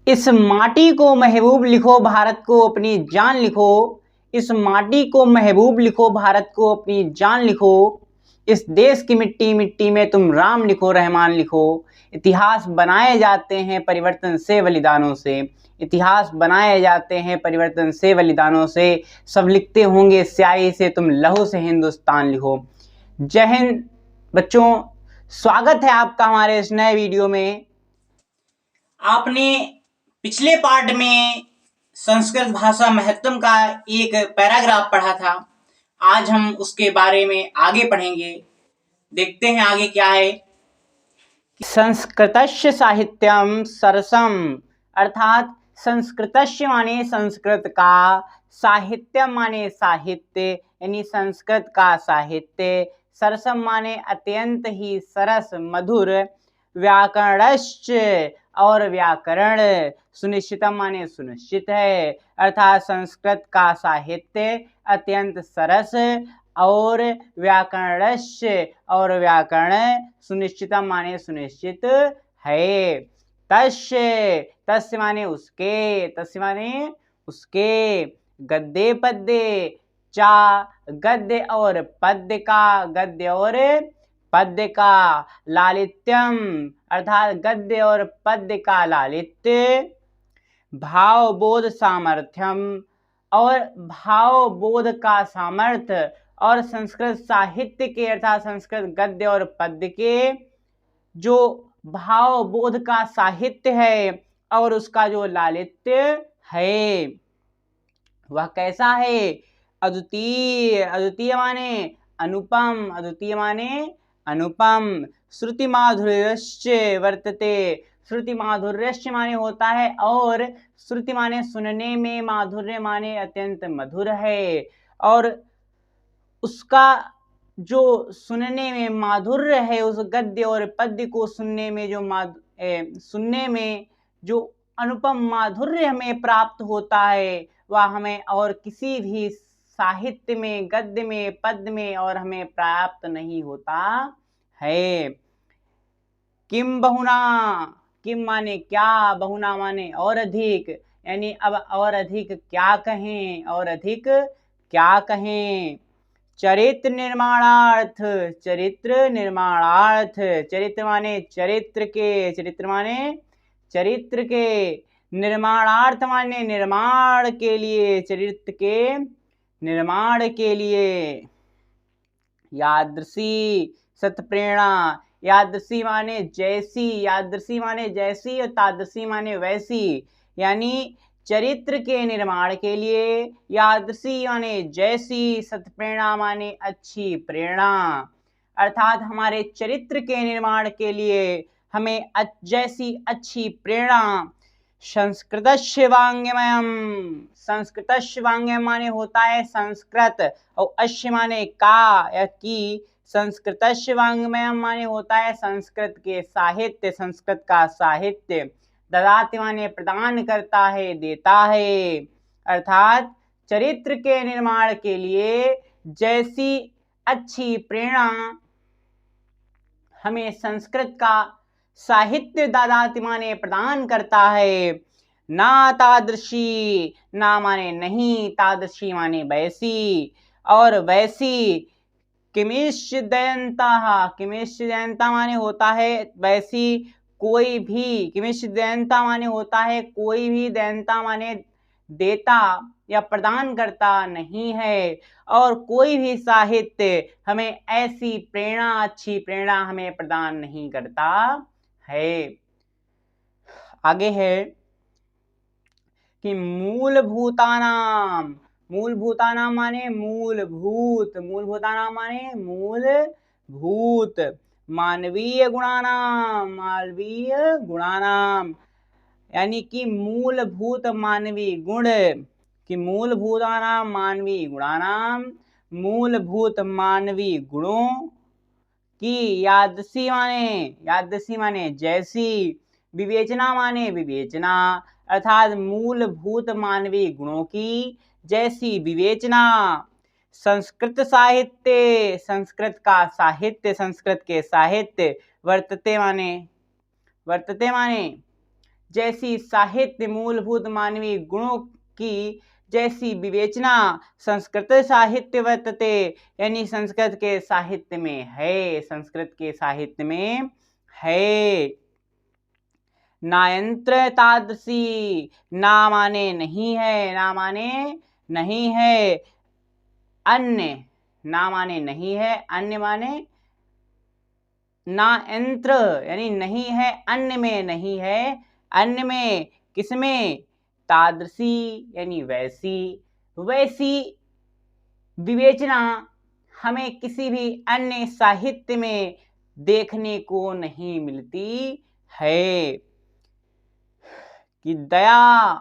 इस माटी को महबूब लिखो, भारत को अपनी जान लिखो। इस माटी को महबूब लिखो, भारत को अपनी जान लिखो। इस देश की मिट्टी मिट्टी में तुम राम लिखो, रहमान लिखो। इतिहास बनाए जाते हैं परिवर्तन से बलिदानों से। इतिहास बनाए जाते हैं परिवर्तन से बलिदानों से। सब लिखते होंगे स्याही से, तुम लहू से हिंदुस्तान लिखो। जय हिंद बच्चों, स्वागत है आपका हमारे इस नए वीडियो में। आपने पिछले पार्ट में संस्कृत भाषा महत्तम का एक पैराग्राफ पढ़ा था। आज हम उसके बारे में आगे पढ़ेंगे। देखते हैं आगे क्या है। संस्कृतस्य साहित्यम सरसम, अर्थात संस्कृतस्य माने संस्कृत का, साहित्यम माने साहित्य यानी संस्कृत का साहित्य, सरसम माने अत्यंत ही सरस मधुर, व्याकरणश्च और व्याकरण, सुनिश्चितम माने सुनिश्चित है, अर्थात संस्कृत का साहित्य अत्यंत सरस और व्याकरणश्च और व्याकरण, सुनिश्चितम माने सुनिश्चित है। तस्य, तस्य माने उसके, तस्य माने उसके, गद्य पद्य, चा गद्य और पद्य का, गद्य और पद्य का, लालित्यम अर्थात गद्य और पद्य का लालित्य, भाव बोध सामर्थ्यम और भाव बोध का सामर्थ्य, और संस्कृत साहित्य के अर्थात संस्कृत गद्य और पद्य के जो भाव बोध का साहित्य है और उसका जो लालित्य है वह कैसा है? अद्वितीय, अद्वितीय माने अनुपम, अद्वितीय माने अनुपम, श्रुति माधुर्यश्च वर्तते, श्रुति माधुर्यश्च माने होता है और श्रुति माने सुनने में, माधुर्य माने अत्यंत मधुर है, और उसका जो सुनने में माधुर्य है, उस गद्य और पद्य को सुनने में जो सुनने में जो अनुपम माधुर्य हमें प्राप्त होता है वह हमें और किसी भी साहित्य में, गद्य में, पद्य में और हमें प्राप्त नहीं होता है। किम बहुना, किम माने क्या, बहुना माने और अधिक, यानी अब और अधिक क्या कहें, और अधिक क्या कहें। चरित्र निर्माणार्थ, चरित्र निर्माणार्थ, चरित्र माने चरित्र के, चरित्र माने चरित्र के, निर्माणार्थ माने निर्माण के लिए, चरित्र के निर्माण के लिए। यादृशी सत्प्रेरणा, यादृशी माने जैसी, यादृशी माने जैसी और तादृशी माने वैसी, यानी चरित्र के निर्माण के लिए, यादृशी माने जैसी, सत्प्रेरणा माने अच्छी प्रेरणा, अर्थात हमारे चरित्र के निर्माण के लिए हमें जैसी अच्छी प्रेरणा। संस्कृतस्य वाङ्मयम, संस्कृतस्य वाङ्मयम माने होता है संस्कृत और अश्य माने का या की, संस्कृतस्य वाङ्मयम माने होता है संस्कृत के साहित्य, संस्कृत का साहित्य। ददाति माने प्रदान करता है, देता है, अर्थात चरित्र के निर्माण के लिए जैसी अच्छी प्रेरणा हमें संस्कृत का साहित्य ददाति माने प्रदान करता है। ना तादृशी, ना माने नहीं, तादृशी माने वैसी, और वैसी। किमिश्चिदयन्ता, किमिश्चिदयन्ता माने होता है वैसी कोई भी, किमिश्चिदयन्ता माने होता है कोई भी, दयन्ता माने देता या प्रदान करता नहीं है, और कोई भी साहित्य हमें ऐसी प्रेरणा, अच्छी प्रेरणा हमें प्रदान नहीं करता है। आगे है कि मूलभूतानाम, मूलभूतानाम माने मूलभूत, मूलभूतानाम माने मूलभूत, मानवीय गुणानाम, मानवीय गुणानाम, यानी कि मूलभूत मानवीय गुण, कि मूलभूतानाम मानवीय गुणानाम, मूलभूत मानवीय गुणों की, यादृशी माने, यादृशी माने जैसी, विवेचना माने विवेचना, अर्थात मूलभूत मानवीय गुणों की जैसी विवेचना। संस्कृत साहित्य, संस्कृत का साहित्य, संस्कृत के साहित्य, वर्तते माने, वर्तते माने जैसी साहित्य मूलभूत मानवीय गुणों की जैसी विवेचना संस्कृत साहित्य वर्तते, यानी संस्कृत के साहित्य में है, संस्कृत के साहित्य में है। नायंत्र तादृशी, ना माने नहीं है, ना माने नहीं है। अन्य, ना माने नहीं है, अन्य माने ना यंत्र, यानी नहीं है, अन्य में नहीं है, अन्य में किसमें, तादृशी यानी वैसी, वैसी विवेचना हमें किसी भी अन्य साहित्य में देखने को नहीं मिलती है। कि दया,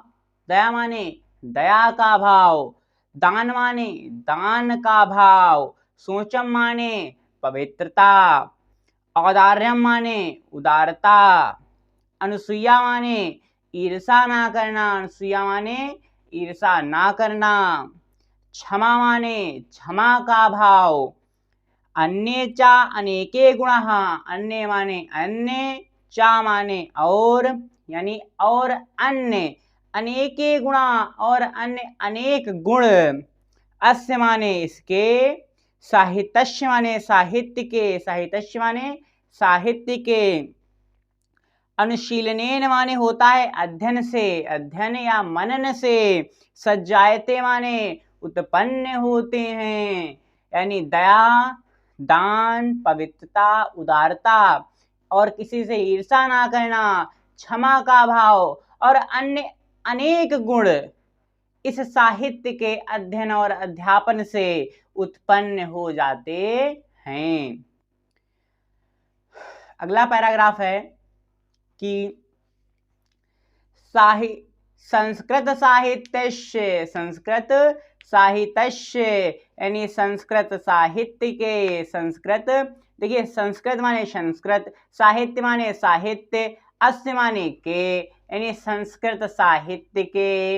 दया माने दया का भाव, दान माने दान का भाव, सोचम माने पवित्रता, औदार्यम माने उदारता, अनुसूया माने ईर्षा ना करना, अनुसूया माने ईर्षा ना करना, क्षमा माने क्षमा का भाव, अन्य चा अनेके गुणः, अन्य माने अन्य, चा माने और, यानी और अन्य, अनेके गुणा और अन्य अनेक गुण, अस्य माने इसके, साहित्यस्य माने साहित्य के, साहित्यस्य माने साहित्य के, अनुशीलनेन माने होता है अध्ययन से, अध्ययन या मनन से, सज्जायते माने उत्पन्न होते हैं, यानी दया, दान, पवित्रता, उदारता और किसी से ईर्षा ना करना, क्षमा का भाव और अन्य अनेक गुण इस साहित्य के अध्ययन और अध्यापन से उत्पन्न हो जाते हैं। अगला पैराग्राफ है कि संस्कृत साहित्यस्य, संस्कृत साहित्यस्य यानी संस्कृत साहित्य के, संस्कृत, देखिए संस्कृत माने संस्कृत, साहित्य माने साहित्य, अस्य माने के, यानी संस्कृत साहित्य के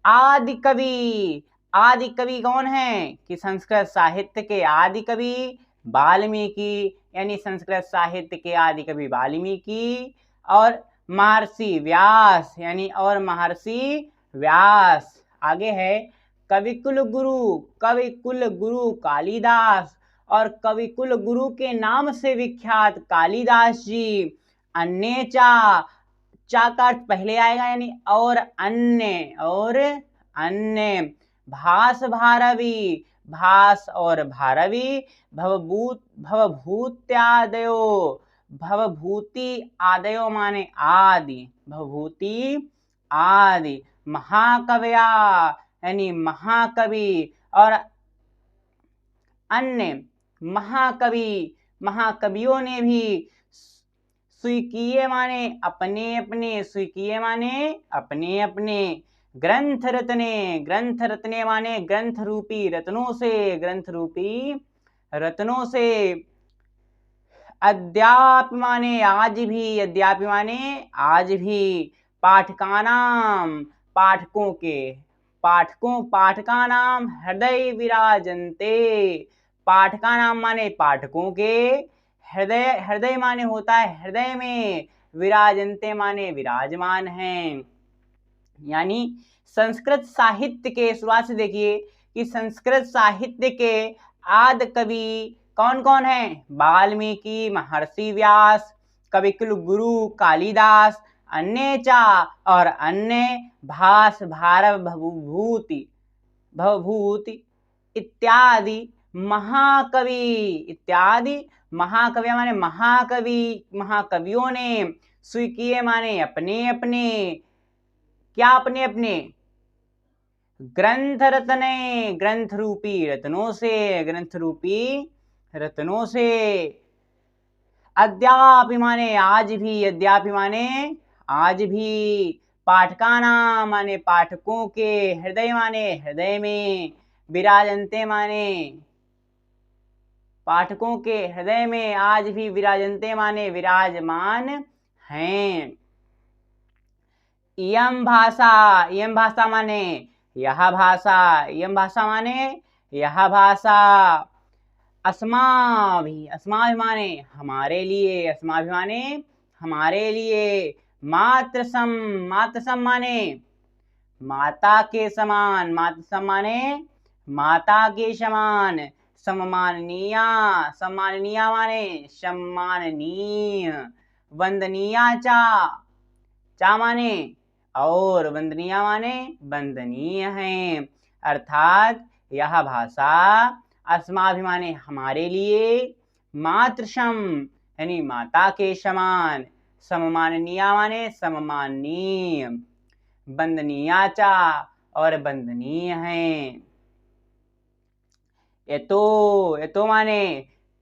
आदि कवि, आदि कवि कौन है कि संस्कृत साहित्य के आदि कवि वाल्मीकि, यानी संस्कृत साहित्य के आदि कवि वाल्मीकि, और महर्षि व्यास, यानी और महर्षि व्यास। आगे है कविकुल गुरु, कविकुल गुरु कालिदास, और कविकुल गुरु के नाम से विख्यात कालिदास जी। अन्य चा, चा का अर्थ पहले आएगा, यानी और अन्य, और अन्य, भास भारवी, भास और भारवी, भवभूत, भवभूत्यादयो, भवभूति आदयो माने आदि, भवभूति आदि, महाकवया यानी महाकवि, और अन्य महाकवि, महाकवियों ने भी स्वीकीय माने अपने अपने, स्वीकीय माने अपने अपने, ग्रंथ रत्ने, ग्रंथ रत्ने माने ग्रंथ रूपी रत्नों से, ग्रंथ रूपी रत्नों से, अद्याप माने आज भी, अद्याप माने आज भी, पाठकानाम पाठकों के, पाठकों, पाठका नाम हृदय विराजन्ते, पाठका नाम माने पाठकों के, हृदय, हृदय माने होता है हृदय में, विराजन्ते माने विराजमान हैं। यानी संस्कृत साहित्य के, शुरुआत से देखिए कि संस्कृत साहित्य के आदि कवि कौन कौन है, वाल्मीकि, महर्षि व्यास, कविकुल गुरु कालिदास, अन्य चा और अन्य, भास भारव भवभूति, भवभूति इत्यादि महाकवि, इत्यादि महाकवि माने महाकवि, महाकवियों ने, स्वीकीय माने अपने अपने, क्या अपने अपने, ग्रंथ रत्ने, ग्रंथ रूपी रत्नों से, ग्रंथ रूपी रत्नों से, अद्यापि माने आज भी, अद्यापि माने आज भी, पाठकाना माने पाठकों के, हृदय माने हृदय में, विराजन्ते माने पाठकों के हृदय में आज भी, विराजन्ते माने विराजमान हैं। इयं भाषा, इयं भाषा माने यह भाषा, इयं भाषा माने यह भाषा, अस्माभि, अस्माभि माने हमारे लिए, अस्माभि माने हमारे लिए, मातृसम, मातृसम माने माता के समान, मातृसम माने माता के समान। सम्माननीय, सम्माननीय माने सम्माननीय। वंदनीया चा, चा माने और, वंदनीय माने वंदनीय है। अर्थात यह भाषा अस्माभि माने हमारे लिए, मातृसम यानी माता के समान, सम्माननीय माने सम्माननीय, वंदनीया चा और वंदनीय है। यतो माने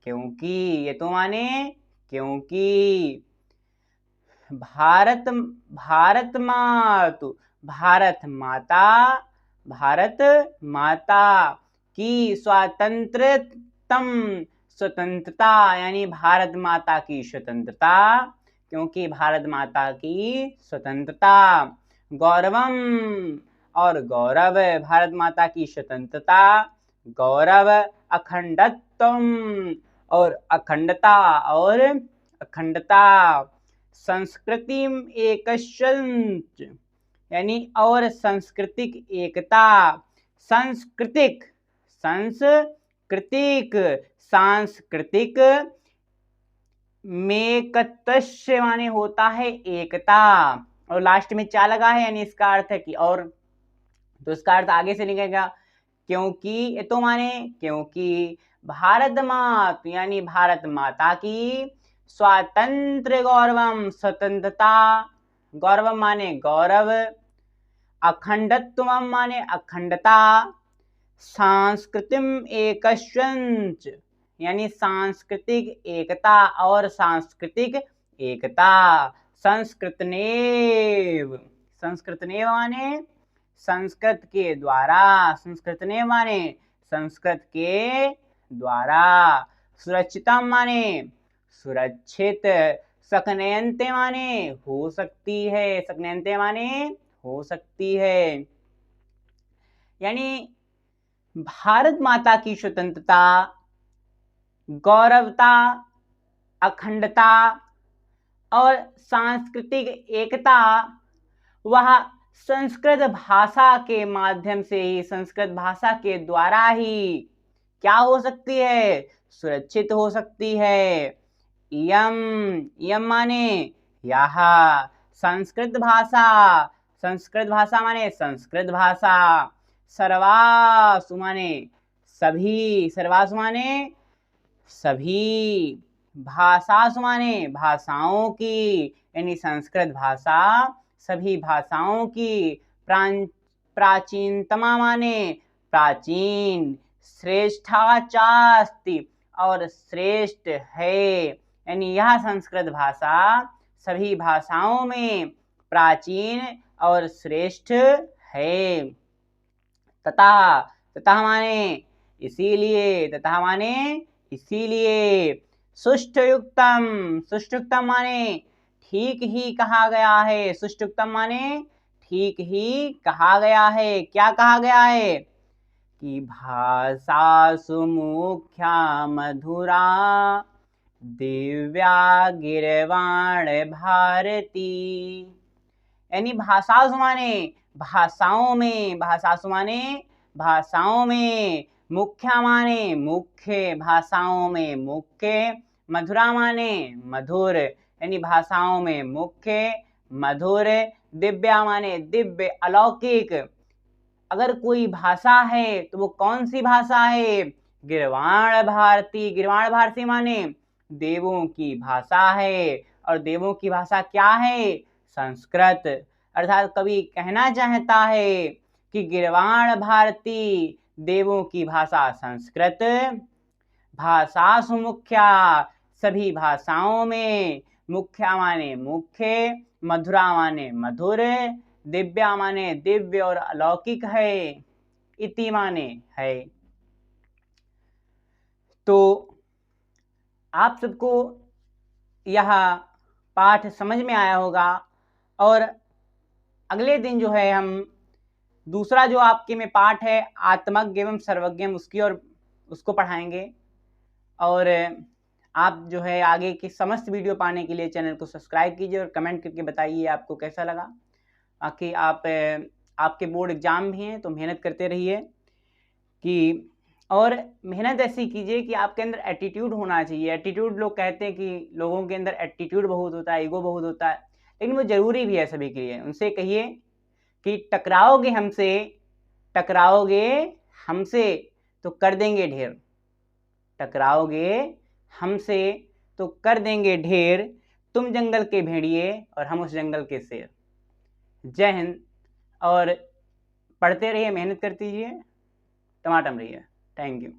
क्योंकि, यतो माने क्योंकि। भारत, भारत मातु, भारत माता, भारत माता की स्वातंत्र्यतम, स्वतंत्रता यानी भारत माता की स्वतंत्रता, क्योंकि भारत माता की स्वतंत्रता। गौरवम और गौरव, भारत माता की स्वतंत्रता, गौरव। अखंडत्वम और अखंडता, और अखंडता। संस्कृतिम एकस्वंच यानी और सांस्कृतिक एकता, सांस्कृतिक, सांस्कृतिक, सांस्कृतिक। मेकतस्य माने होता है एकता, और लास्ट में चा लगा है यानी इसका अर्थ है कि और, तो इसका अर्थ आगे से निकलेगा क्योंकि। ये तो माने क्योंकि भारत माता यानी भारत माता की स्वातंत्र गौरवम, स्वतंत्रता, गौरव माने गौरव, अखंडत्व माने अखंडता, सांस्कृतिम एकस्वंच यानी सांस्कृतिक एकता और सांस्कृतिक एकता। संस्कृतनेव, संस्कृतनेव माने संस्कृत के द्वारा, संस्कृतनेव माने संस्कृत के द्वारा। सुरक्षितम माने सुरक्षित, सकनयन्ते माने हो सकती है, सकनयन्ते माने हो सकती है। यानी भारत माता की स्वतंत्रता, गौरवता, अखंडता और सांस्कृतिक एकता वह संस्कृत भाषा के माध्यम से ही, संस्कृत भाषा के द्वारा ही क्या हो सकती है, सुरक्षित हो सकती है। इयम, इयम माने यह, संस्कृत भाषा, संस्कृत भाषा माने संस्कृत भाषा। सर्वासु माने सभी, सर्वासु माने सभी। भाषासु माने भाषाओं की, यानी संस्कृत भाषा सभी भाषाओं की। प्राचीनतमा माने प्राचीन। श्रेष्ठा चास्ति और श्रेष्ठ है, यानी यह संस्कृत भाषा सभी भाषाओं में प्राचीन और श्रेष्ठ है। तथा, तथा माने इसीलिए, तथा माने इसीलिए। सुष्ठुयुक्तम, सुष्ठुयुक्तम माने ठीक ही कहा गया है, सुष्ठुयुक्तम माने ठीक ही कहा गया है। क्या कहा गया है कि भाषा सुमुख्या मधुरा दिव्या गिरवाण भारती, यानी भाषा माने भाषाओं में, भाषा माने भाषाओं में, मुख्या माने मुख्य, भाषाओं में मुख्य, मधुरा माने मधुर, यानी भाषाओं में मुख्य मधुर, दिव्या माने दिव्य अलौकिक। अगर कोई भाषा है तो वो कौन सी भाषा है, गिरवाण भारती, गिरवाण भारती माने देवों की भाषा है, और देवों की भाषा क्या है, संस्कृत। अर्थात कवि कहना चाहता है कि गिरवाण भारती देवों की भाषा संस्कृत। भाषा सुमुख्या सभी भाषाओं में, मुख्या माने मुख्य, मधुरा माने मधुर, दिव्या माने दिव्य और अलौकिक है, इति माने है। तो आप सबको यह पाठ समझ में आया होगा, और अगले दिन जो है हम दूसरा जो आपके में पाठ है आत्मज्ञ एवं सर्वज्ञ उसकी और उसको पढ़ाएंगे। और आप जो है आगे की समस्त वीडियो पाने के लिए चैनल को सब्सक्राइब कीजिए और कमेंट करके बताइए आपको कैसा लगा। बाकी आपके बोर्ड एग्ज़ाम भी हैं तो मेहनत करते रहिए कि, और मेहनत ऐसी कीजिए कि आपके अंदर एटीट्यूड होना चाहिए। एटीट्यूड, लोग कहते हैं कि लोगों के अंदर एटीट्यूड बहुत होता है, ईगो बहुत होता है, लेकिन वो ज़रूरी भी है सभी के लिए। उनसे कहिए कि टकराओगे हमसे तो कर देंगे ढेर, टकराओगे हमसे तो कर देंगे ढेर, तुम जंगल के भेड़िए और हम उस जंगल के शेर। जय हिंद। और पढ़ते रहिए, मेहनत करते रहिए, टमाटम रहिए। Thank you.